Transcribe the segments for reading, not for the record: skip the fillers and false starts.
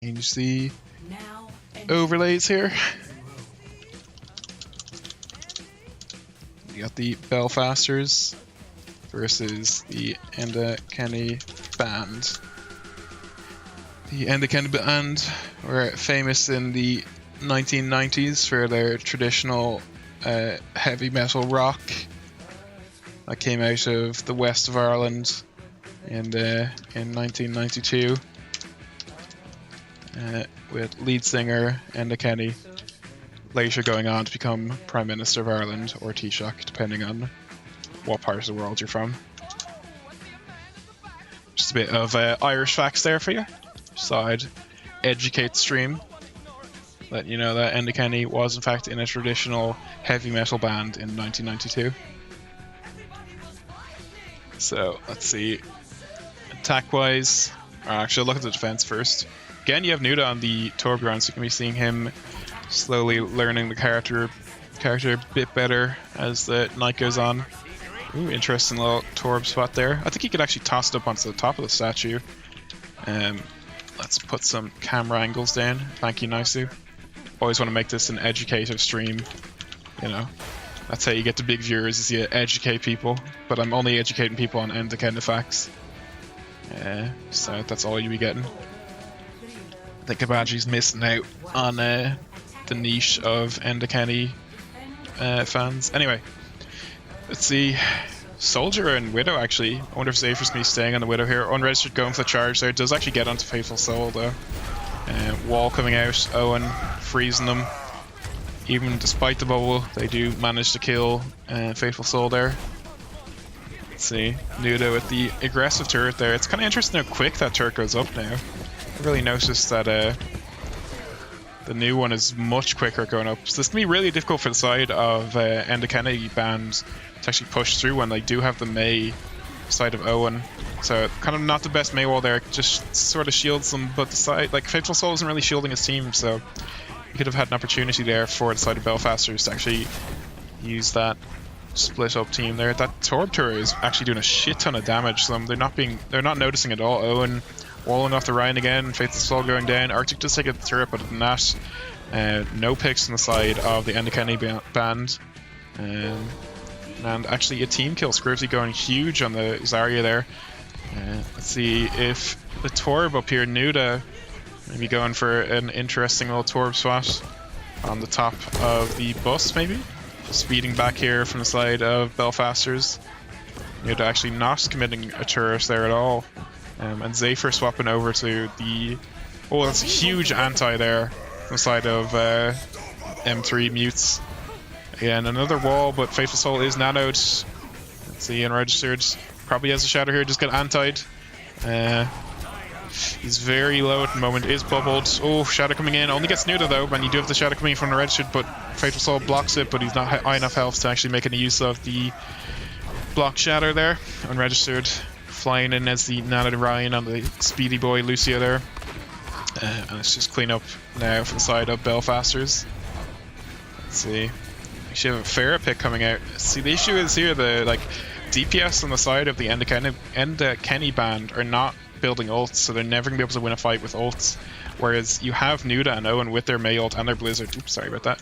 Change the overlays here. We got the Belfasters versus the Enda Kenny band. The Enda Kenny band were famous in the 1990s for their traditional heavy metal rock that came out of the west of Ireland in 1992 with lead singer Enda Kenny later going on to become Prime Minister of Ireland or Taoiseach, depending on what part of the world you're from. Just a bit of Irish facts there for you. Side educate stream. Let you know that Enda Kenny was in fact in a traditional heavy metal band in 1992. So let's see. Attack wise, or actually look at the defense first. Again, you have Nuda on the Torbjorn, so you can be seeing him slowly learning the character a bit better as the night goes on. Ooh, interesting little Torb spot there. I think he could actually toss it up onto the top of the statue. Let's put some camera angles down. Thank you, Naisu. Always want to make this an educative stream. You know, that's how you get the big viewers, is you educate people. But I'm only educating people on Enda Kenny facts. So that's all you'll be getting. I think Abaji's missing out on the niche of Enda Kenny fans. Anyway, let's see. Soldier and Widow, actually. I wonder if Zephr's going to be staying on the Widow here. Unregistered going for the charge there. Does actually get onto Faithful Soul, though. Wall coming out. Owen freezing them. Even despite the bubble, they do manage to kill Faithful Soul there. Let's see. Nuda with the aggressive turret there. It's kind of interesting how quick that turret goes up now. I really noticed that the new one is much quicker going up. So this can be really difficult for the side of Enda Kenny band to actually push through when they do have the May side of Owen. So kind of not the best May wall there, just sort of shields them, but the side, like Faithful Soul isn't really shielding his team, so he could have had an opportunity there for the side of Belfasters to actually use that split up team there. That Torb turret is actually doing a shit ton of damage to them. They're not noticing at all. Owen walling off the Ryan again, Faithful Soul going down. Arctic does take a turret, but other than that, no picks on the side of the Enda Kenny band. And actually a team kill. Scrivsy going huge on the Zarya there. Let's see if the Torb up here, Nuda, maybe going for an interesting little Torb spot on the top of the bus, maybe. Speeding back here from the side of Belfasters. Nuda actually not committing a turret there at all. And Zephyr swapping over to the... Oh, that's a huge anti there from the side of M3 mutes. Again, another wall, but Faithful Soul is nanoed. Let's see, unregistered. Probably has a shatter here, just got antied. He's very low at the moment, is bubbled. Oh, shatter coming in, only gets Nuda though, and you do have the shatter coming from the registered, but Faithful Soul blocks it, but he's not high enough health to actually make any use of the block shatter there. Unregistered, flying in as the nanoed Ryan on the speedy boy Lucio there. And let's just clean up now from the side of Belfasters. Let's see. Actually have a Farah pick coming out. See, the issue is here, the DPS on the side of the Enda Kenny band are not building ults, so they're never going to be able to win a fight with ults. Whereas you have Nuda and Owen with their May ult and their Blizzard. Oops, sorry about that.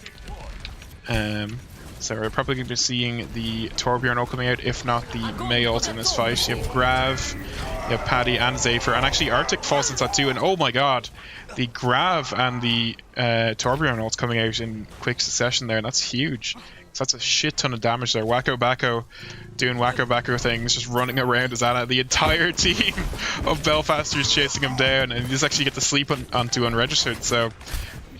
So we're probably going to be seeing the Torbjorn ult coming out, if not the May ult in this fight. You have Grav, you have Paddy and Zephyr, and actually Arctic falls into that too, and oh my god, the Grav and the Torbjorn ults coming out in quick succession there, and that's huge. So that's a shit ton of damage there. Wacko Backo doing Wacko Backo things, just running around as Anna. The entire team of Belfasters chasing him down, and he just actually get to sleep onto unregistered. So,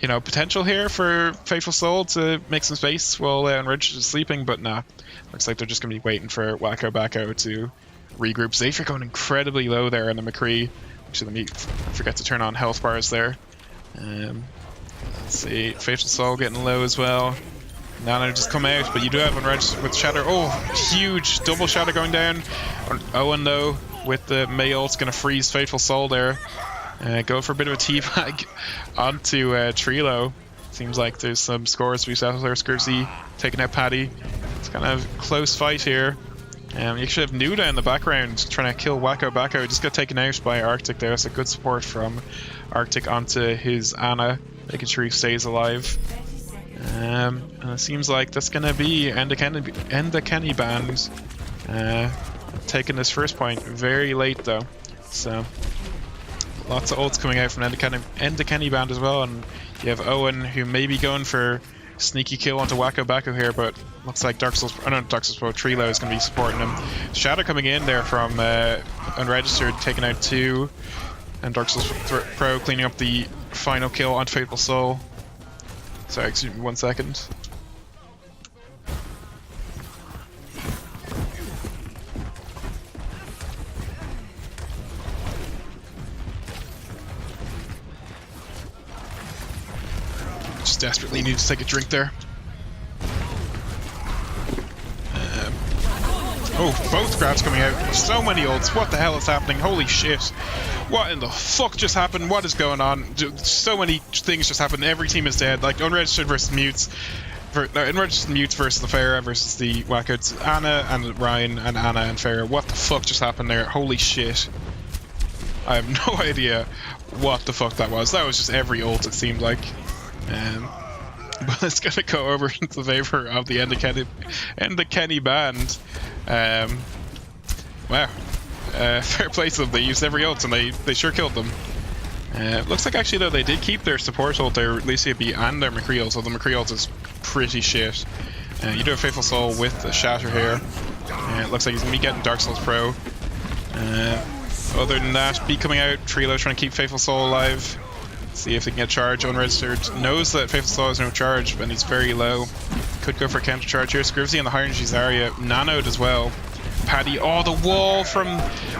you know, potential here for Faithful Soul to make some space while unregistered is sleeping, but nah. Looks like they're just going to be waiting for Wacko Backo to regroup. Zephyr going incredibly low there on the McCree. Actually, let me forget to turn on health bars there. Let's see, Faithful Soul getting low as well. Nano just come out, but you do have unregistered with Shatter. Oh, huge double Shatter going down. Owen though with the May ult's gonna freeze Faithful Soul there. Go for a bit of a teabag onto Trilo. Seems like there's some scores to be settled there. Scursy taking out Paddy. It's kind of close fight here. You should have Nuda in the background trying to kill Wacko Backo. Just got taken out by Arctic there, so good support from Arctic onto his Anna, making sure he stays alive. And it seems like that's going to be Enda Kenny band taking this first point very late though. So lots of ults coming out from Enda Kenny band as well, and you have Owen who may be going for sneaky kill onto Wacko Backo here, but looks like Dark Souls Pro Trilo is going to be supporting him. Shadow coming in there from Unregistered, taking out 2, and Dark Souls Pro cleaning up the final kill onto Fateful Soul. Sorry, excuse me 1 second. Just desperately need to take a drink there. Oh, both grabs coming out. So many ults. What the hell is happening? Holy shit. What in the fuck just happened? What is going on? So many things just happened. Every team is dead. Like Unregistered versus Mutes. Unregistered Mutes versus the Pharah versus the Wackets. Anna and Ryan and Anna and Pharah. What the fuck just happened there? Holy shit. I have no idea what the fuck that was. That was just every ult, it seemed like. But it's going to go over into the favor of the Enda Kenny band. Wow. Fair play to them. They used every ult and they sure killed them. Looks like actually though they did keep their support ult, their Lucia B and their McCree ult, so the McCree ult is pretty shit. You do have Faithful Soul with a Shatter here. It looks like he's going to be getting Dark Souls Pro. Other than that, B coming out, Trilo trying to keep Faithful Soul alive. See if they can get charge. Unregistered knows that Faithful Soul has no charge, but he's very low. Could go for a counter charge here. Scrivsy in the high energies area, nanoed as well. Paddy, oh, the wall from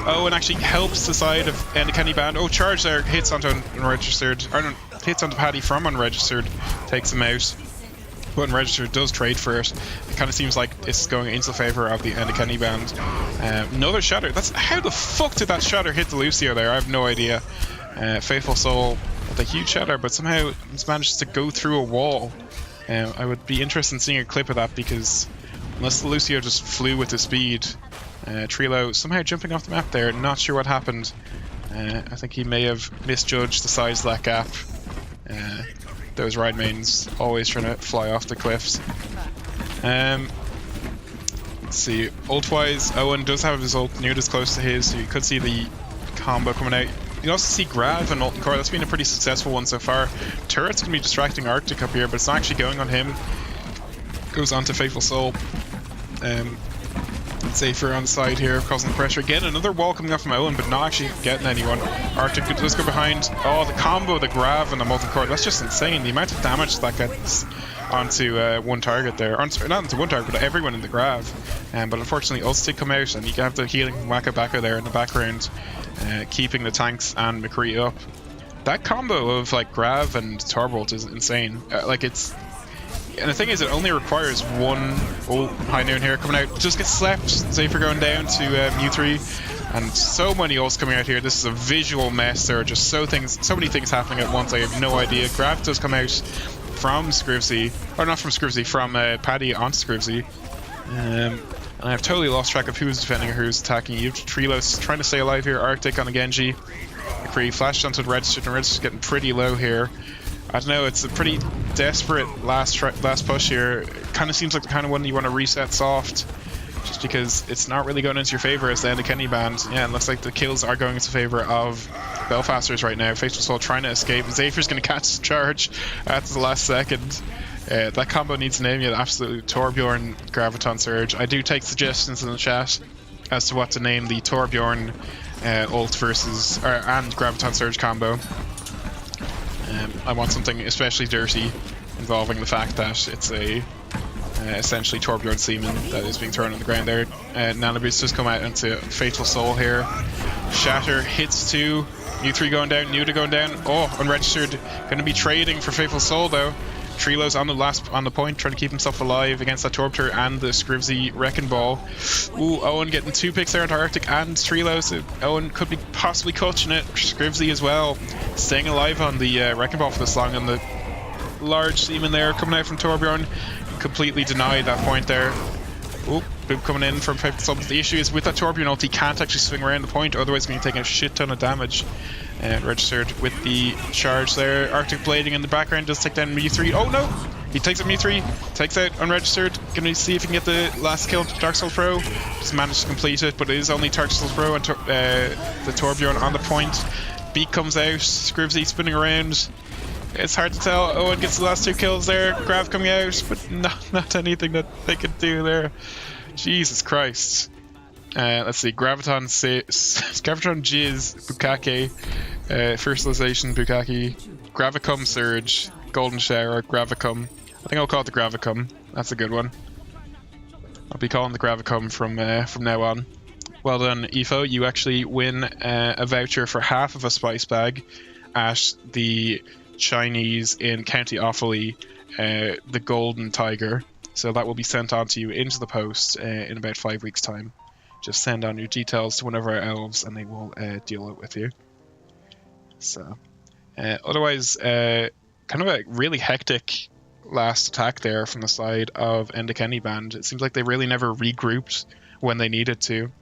Owen actually helps the side of Enda Kenny band. Oh, charge there, hits onto Unregistered, or no, hits onto Paddy from Unregistered, takes him out. But Unregistered does trade for it. It kind of seems like it's going into the favor of the Enda Kenny band. Another Shatter. That's how the fuck did that Shatter hit the Lucio there? I have no idea. Faithful Soul with a huge Shatter, but somehow he's managed to go through a wall. I would be interested in seeing a clip of that, because unless the Lucio just flew with the speed, Trilo somehow jumping off the map there, not sure what happened. I think he may have misjudged the size of that gap. Those ride mains always trying to fly off the cliffs. Let's see, ult-wise, Owen does have his ult near as close to his, so you could see the combo coming out. You can also see Grav and Ult and Core. That's been a pretty successful one so far. Turret's going to be distracting Arctic up here, but it's not actually going on him. Goes on to Faithful Soul. Safer on the side here, causing the pressure. Again, another wall coming off from Owen, but not actually getting anyone. Arctic does go behind. Oh, the combo, the Grav and the multi-core. That's just insane. The amount of damage that gets onto one target there. Or, not onto one target, but everyone in the Grav. But unfortunately, ults did come out, and you have the healing from Wacko Backo there in the background, keeping the tanks and McCree up. That combo of like Grav and Torbolt is insane. And the thing is, it only requires one High Noon here coming out. Just gets slept. Safer going down to U3. And so many ults coming out here. This is a visual mess. There are just so many things happening at once. I have no idea. Grav does come out from Scrivsy. Or not from Scrivsy, from Paddy onto Scrivsy. And I've totally lost track of who's defending or who's attacking. You have Trilos trying to stay alive here. Arctic on the Genji. McCree flashed onto the Registered, and Registered's getting pretty low here. I don't know, it's a pretty desperate last push here. It kind of seems like the kind of one you want to reset soft, just because it's not really going into your favor as the Enda Kenny band. Yeah, it looks like the kills are going into favor of Belfasters right now. Faithful Soul trying to escape. Zephyr's going to catch the charge at the last second. That combo needs a name yet. Absolutely. Torbjorn, Graviton Surge. I do take suggestions in the chat as to what to name the Torbjorn ult versus and Graviton Surge combo. I want something especially dirty, involving the fact that it's a essentially Torbjorn Seaman that is being thrown on the ground there. Nanoboost has come out into Faithful Soul here. Shatter hits 2. U3 going down, Nuda going down. Oh, Unregistered going to be trading for Faithful Soul though. Trilo's on the point, trying to keep himself alive against that Torpter and the Scrivsy Wrecking Ball. Ooh, Owen getting 2 picks there into Arctic and Trilo, so Owen could be possibly clutching it. Scrivsy as well, staying alive on the Wrecking Ball for this long, and the large Seaman there coming out from Torbjorn completely denied that point there. Oh, Boop coming in from Faithful Soul. The issue is with that Torbjorn ult, he can't actually swing around the point, otherwise he's going to take a shit ton of damage. And registered with the charge there. Arctic blading in the background does take down Mew3. Oh no! He takes out Mew3, takes out unregistered. Gonna see if he can get the last kill to Dark Souls Pro. Just managed to complete it, but it is only Dark Souls Pro and the Torbjorn on the point. Beak comes out, Scribsy spinning around. It's hard to tell. Owen gets the last 2 kills there. Grav coming out, but not anything that they could do there. Jesus Christ. Let's see. Graviton Jizz, Bukake, Fertilization, Bukake, Gravicum Surge, Golden Shower, Gravicum. I think I'll call it the Gravicum. That's a good one. I'll be calling the Gravicum from now on. Well done, Ifo. You actually win a voucher for half of a spice bag at the Chinese in County Offaly, the Golden Tiger. So that will be sent on to you into the post in about 5 weeks' time. Just send on your details to one of our elves and they will deal it with you. So, otherwise, kind of a really hectic last attack there from the side of Enda Kenny Band. It seems like they really never regrouped when they needed to.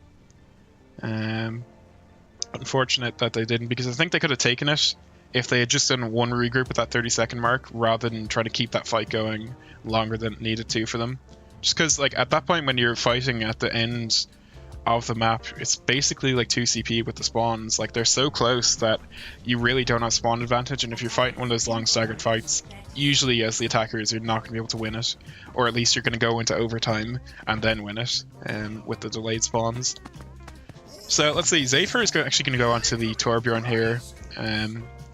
Unfortunate that they didn't, because I think they could have taken it if they had just done one regroup at that 30-second mark rather than try to keep that fight going longer than it needed to for them. Just because, like, at that point when you're fighting at the end of the map, it's basically like 2 CP with the spawns. Like, they're so close that you really don't have spawn advantage, and if you're fighting one of those long staggered fights, usually as the attackers you're not going to be able to win it, or at least you're going to go into overtime and then win it with the delayed spawns. So let's see, Zephyr is actually going to go onto the Torbjorn here.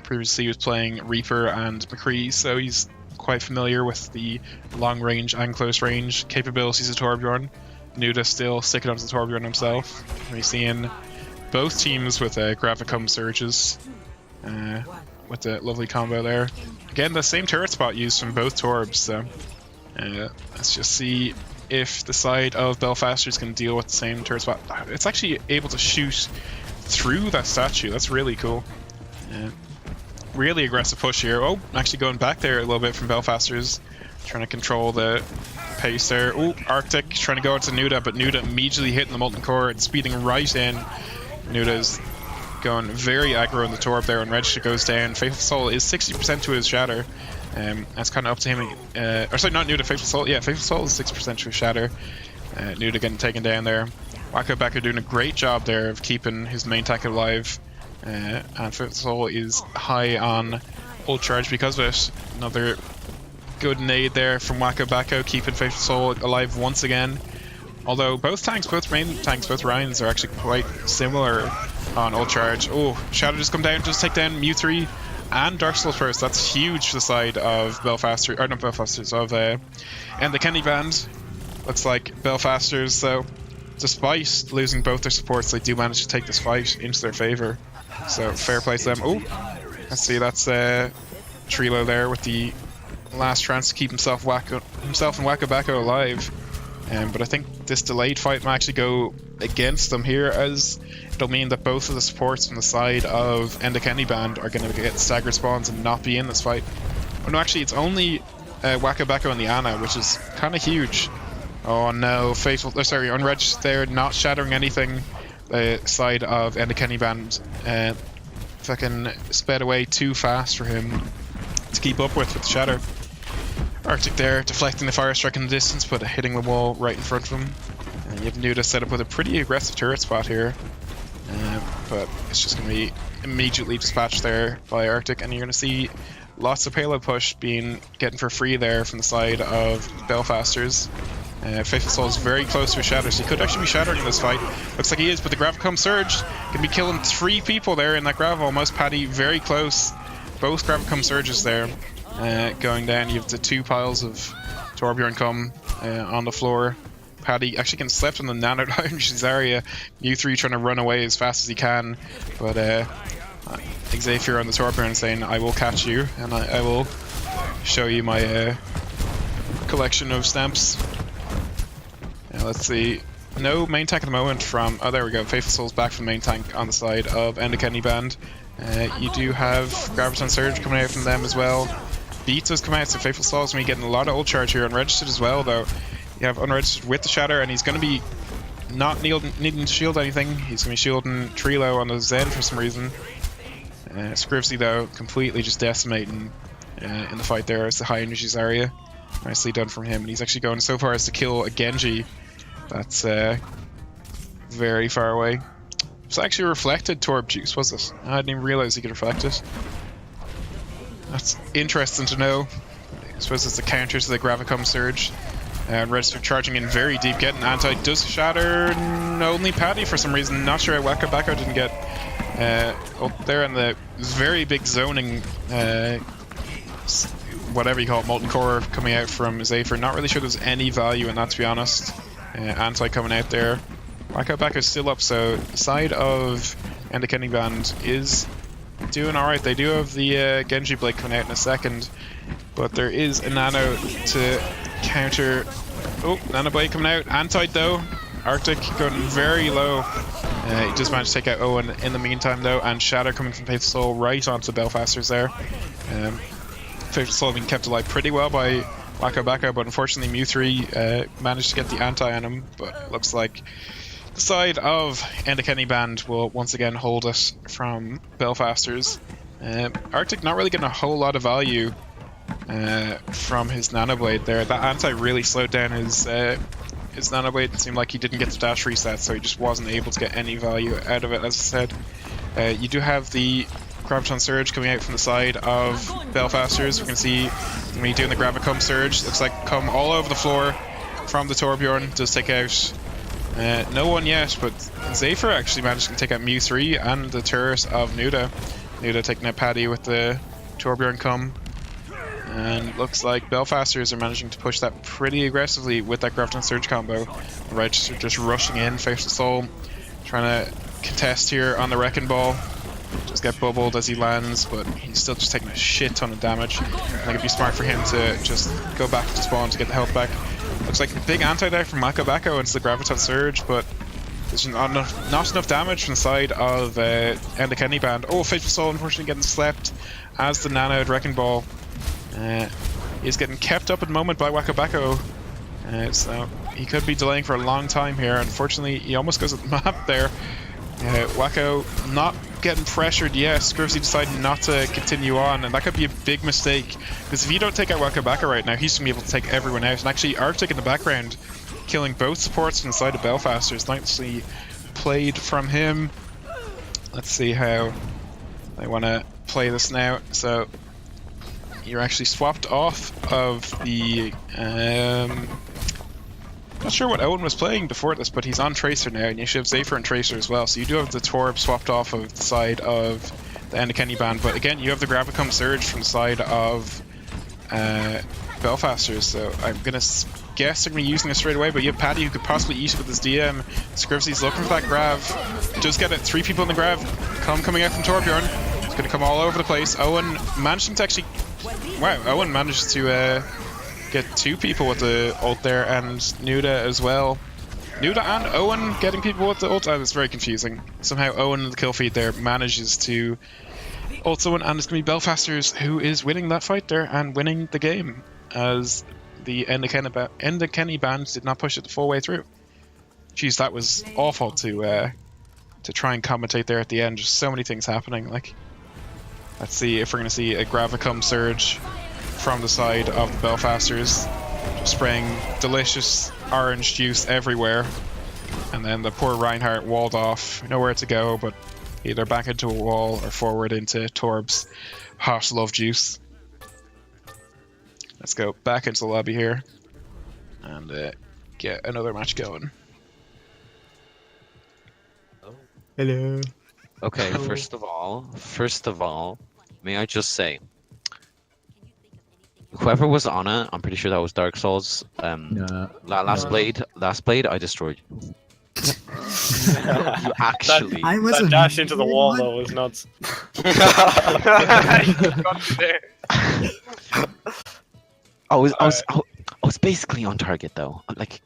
Previously he was playing Reaper and McCree, so he's quite familiar with the long range and close range capabilities of Torbjorn. Nuda still sticking onto the Torbjorn himself. We're seeing both teams with Gravicum Surges, with the lovely combo there. Again, the same turret spot used from both Torbs, so let's just see if the side of Belfasters can deal with the same turret spot. It's actually able to shoot through that statue. That's really cool. Really aggressive push here. Oh, actually going back there a little bit from Belfasters, trying to control the pace there. Oh, Arctic trying to go into Nuda, but Nuda immediately hitting the molten core and speeding right in. Nuda's going very aggro in the Torb there, and Register goes down. Faithful Soul is 60% to his Shatter. That's kind of up to him. Or sorry, not Nuda, Faithful Soul. Yeah, Faithful Soul is 6% to his Shatter. Nuda getting taken down there. Wacko Backo doing a great job there of keeping his main tank alive. And Faithful Soul is high on ult charge because of it. Another good nade there from Wacko Backo, keeping Faithful Soul alive once again. Although both tanks, both main tanks, both Ryans are actually quite similar on ult charge. Oh, Shadow just come down, just take down Mew3 and Dark Souls first. That's huge for the side of Belfasters, or not Belfasters, of Enda Kenny Band. Looks like Belfasters, so despite losing both their supports, they do manage to take this fight into their favour. So fair play to them. Oh, let's see, that's Trilo there with the last chance to keep himself and Wacko Backo alive. But I think this delayed fight might actually go against them here, as it'll mean that both of the supports from the side of Enda Kenny Band are going to get staggered spawns and not be in this fight. Oh no, actually it's only Wacko Backo and the Ana, which is kind of huge. Oh no, Unregistered there, not shattering anything. The side of Enda Kenny Band fucking sped away too fast for him to keep up with the shatter. Arctic there, deflecting the fire strike in the distance, but hitting the wall right in front of him. You have Nuda set up with a pretty aggressive turret spot here, but it's just going to be immediately dispatched there by Arctic, and you're going to see lots of payload push getting for free there from the side of Belfasters. Faithful Soul is very close to a shatter, so he could actually be shattering this fight. Looks like he is, but the Gravicum Surge can be killing 3 people there in that Grav almost. Paddy very close. Both Gravicum Surges there going down. You have the 2 piles of Torbjorn come on the floor. Paddy actually getting slept on the nano lounges area. U3 trying to run away as fast as he can, but Xavier on the Torbjorn saying, I will catch you, and I will show you my collection of stamps. Let's see. No main tank at the moment from... Oh, there we go. Faithful Soul's back from the main tank on the side of Enda Kenny Band. You do have Graviton Surge coming out from them as well. Beats is coming out, so Faithful Soul's going to be getting a lot of ult charge here, unregistered as well, though. You have unregistered with the Shatter, and he's going to be not needing to shield anything. He's going to be shielding Trilo on the Zen for some reason. Scrivsy, though, completely just decimating in the fight there as the high energies area. Nicely done from him. And he's actually going so far as to kill a Genji that's very far away. It's actually reflected Torb Juice, was it? I didn't even realize he could reflect it. That's interesting to know. I suppose it's a counter to the Gravicom Surge. And Register charging in very deep, getting anti does shatter only Paddy for some reason. Not sure how Backo didn't get up there, and the very big zoning, whatever you call it, Molten Core coming out from Zephyr. Not really sure there's any value in that, to be honest. Anti coming out there. Backo's still up, so the side of Enda Kenny Band is doing alright. They do have the Genji Blade coming out in a second, but there is a Nano to counter. Oh, Nano Blade coming out. Anti though. Arctic going very low. He just managed to take out Owen in the meantime though, and Shatter coming from Faithful Soul right onto the Belfasters there. Faithful Soul being kept alive pretty well by Backo, but unfortunately Mew 3 managed to get the anti on him, but it looks like the side of Enda Kenny Band will once again hold us from Belfasters. Arctic not really getting a whole lot of value from his Nanoblade there. That anti really slowed down his Nanoblade. It seemed like he didn't get the dash reset, so he just wasn't able to get any value out of it, as I said. You do have the Graviton Surge coming out from the side of Belfasters. We can see when he's doing the Gravicom Surge, looks like come all over the floor from the Torbjorn. Does take out no one yet, but Zephyr actually managed to take out Mew 3 and the turret of Nuda. Nuda taking out Paddy with the Torbjorn come. And looks like Belfasters are managing to push that pretty aggressively with that Graviton Surge combo. Register just rushing in, Faithful Soul trying to contest here on the Wrecking Ball. Just get bubbled as he lands, but he's still just taking a shit ton of damage. I think it'd be smart for him to just go back to spawn to get the health back. Looks like a big anti-die from Backo into the Graviton Surge, but there's not enough damage from the side of Enda Kenny Band. Oh, Faithful Soul unfortunately getting slept as the nanoed Wrecking Ball. He's getting kept up at the moment by Backo. So he could be delaying for a long time here. Unfortunately, he almost goes at the map there. Wacko not getting pressured yet. Scrivsy deciding not to continue on, and that could be a big mistake, because if you don't take out Backo right now, he's going to be able to take everyone out. And actually Arctic in the background killing both supports from the side of Belfasters. Nicely played from him. Let's see how I want to play this now. So you're actually swapped off of the not sure what Owen was playing before this, but he's on Tracer now, and you should have Zephyr and Tracer as well. So you do have the Torb swapped off of the side of the Enda Kenny Band, but again, you have the Gravicom Surge from the side of Belfasters. So I'm gonna guess they're gonna be using it straight away. But you have Paddy who could possibly eat it with his DM. Scrivsy's looking for that Grav. Just get it. 3 people in the Grav. Coming out from Torbjorn. It's gonna come all over the place. Owen managing to actually. Wow, Owen managed to get 2 people with the ult there, and Nuda as well. Nuda and Owen getting people with the ult. It's very confusing. Somehow Owen in the kill feed there manages to ult someone, and it's going to be Belfasters who is winning that fight there and winning the game, as the Enda Kenny Band did not push it the full way through. Jeez, that was awful to try and commentate there at the end. Just so many things happening. Like, let's see if we're going to see a Gravicom Surge from the side of the Belfasters, just spraying delicious orange juice everywhere, and then the poor Reinhardt walled off, nowhere to go but either back into a wall or forward into Torb's hot love juice. Let's go back into the lobby here and get another match going. Hello. Okay, first of all, may I just say, whoever was on it, I'm pretty sure that was Dark Souls. Last blade, I destroyed you. You actually. That dash into the wall though was nuts. I was basically on target though. Like,